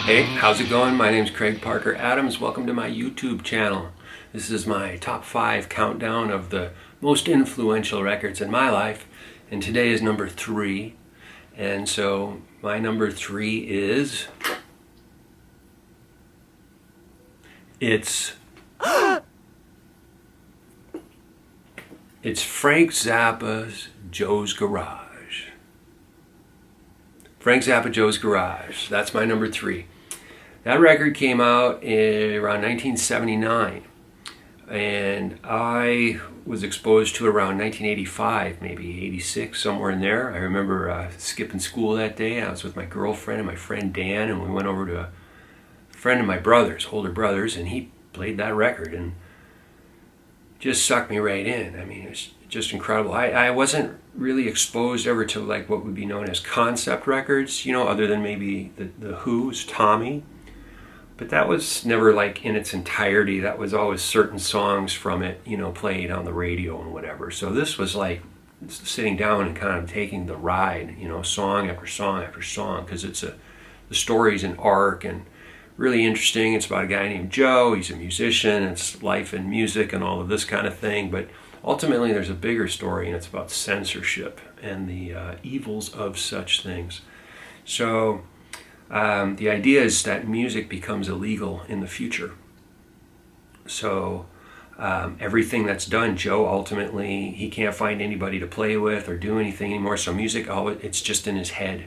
Hey, how's it going? My name's Craig Parker Adams. Welcome to my YouTube channel. This is my top 5 countdown of the most influential records in my life, and today is number 3. And so my number 3 is it's Frank Zappa's Joe's Garage. Frank Zappa, Joe's Garage. That's my number 3. That record came out around 1979, and I was exposed to it around 1985, maybe 86, somewhere in there. I remember skipping school that day. I was with my girlfriend and my friend Dan, and we went over to a friend of my brother's, older brother's, and he played that record and just sucked me right in. I mean, it's just incredible. I wasn't really exposed ever to like what would be known as concept records, other than maybe the Who's Tommy. But that was never like in its entirety. That was always certain songs from it, played on the radio and whatever. So this was like sitting down and kind of taking the ride, song after song after song, because the story's an arc and really interesting. It's about a guy named Joe. He's a musician. It's life and music and all of this kind of thing. But ultimately, there's a bigger story, and it's about censorship and the evils of such things. So the idea is that music becomes illegal in the future. So everything that's done, Joe ultimately, he can't find anybody to play with or do anything anymore. So music, it's just in his head.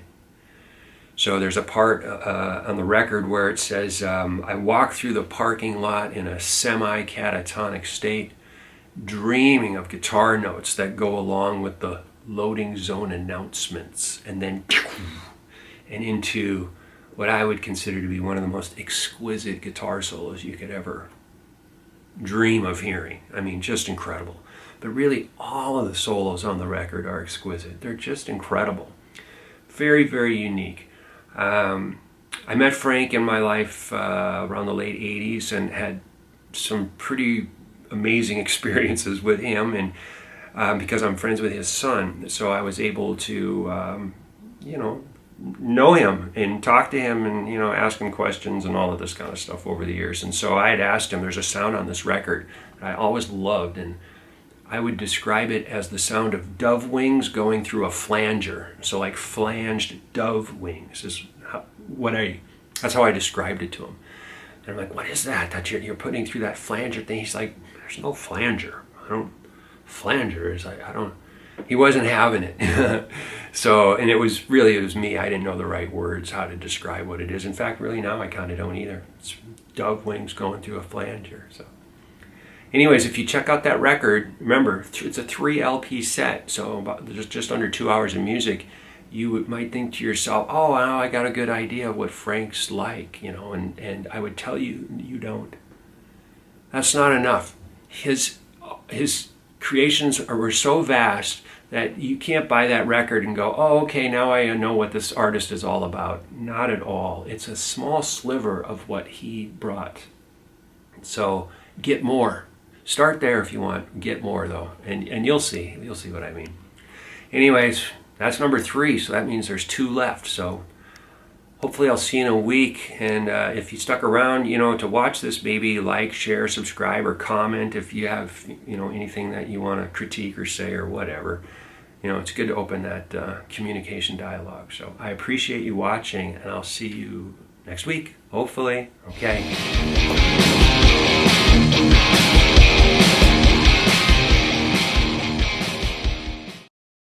So there's a part on the record where it says, I walk through the parking lot in a semi-catatonic state, dreaming of guitar notes that go along with the loading zone announcements, and then and into what I would consider to be one of the most exquisite guitar solos you could ever dream of hearing. I mean, just incredible. But really, all of the solos on the record are exquisite. They're just incredible. Very, very unique. I met Frank in my life around the late 80s and had some pretty amazing experiences with him, and because I'm friends with his son, so I was able to, know him and talk to him and, ask him questions and all of this kind of stuff over the years. And so I had asked him, there's a sound on this record that I always loved, and I would describe it as the sound of dove wings going through a flanger. So like flanged dove wings is that's how I described it to him. And I'm like, what is that you're putting through that flanger thing? He's like, there's no flanger. He wasn't having it. So, and it was me. I didn't know the right words, how to describe what it is. In fact, really now I kind of don't either. It's dove wings going through a flanger. So anyways, if you check out that record, remember, it's a 3 LP set. So about just under 2 hours of music. You might think to yourself, oh, now I got a good idea of what Frank's like, and I would tell you, you don't. That's not enough. His creations were so vast that you can't buy that record and go, oh, okay, now I know what this artist is all about. Not at all. It's a small sliver of what he brought. So get more. Start there if you want. Get more, though, and you'll see. You'll see what I mean. Anyways, that's number 3, so that means there's 2 left. So hopefully I'll see you in a week. And if you stuck around, to watch this, maybe like, share, subscribe, or comment if you have, anything that you want to critique or say or whatever. It's good to open that communication dialogue. So I appreciate you watching, and I'll see you next week, hopefully. Okay.